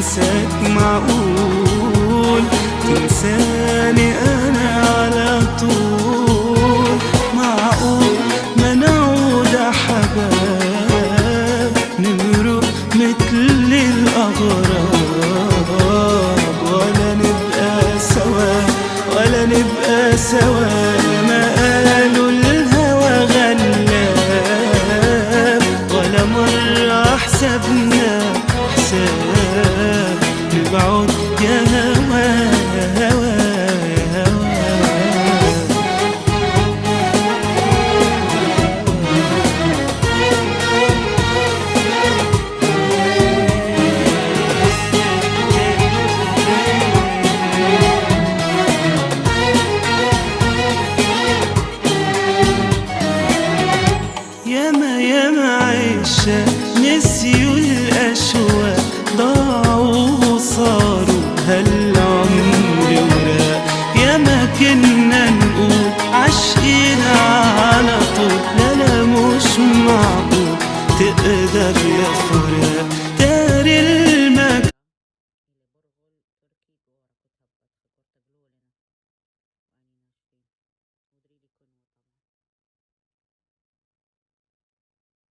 انساك معقول تنساني انا على طول؟ معقول ما نعود احباب نمرق مثل الاغراب، ولا نبقى سوا ولا نبقى سوا؟ ما قالوا الهوى غلاب ولا مرة حسبنا حساب نبعد يا هوا يا هوا يا هوا. ياما ياما عيشة نسيوا الأشواق، ضاعوا وصاروا هالعمر وراق. ياما كنا نقول عاشقين على طول، لا لا مش معقول تقدر يا فراق.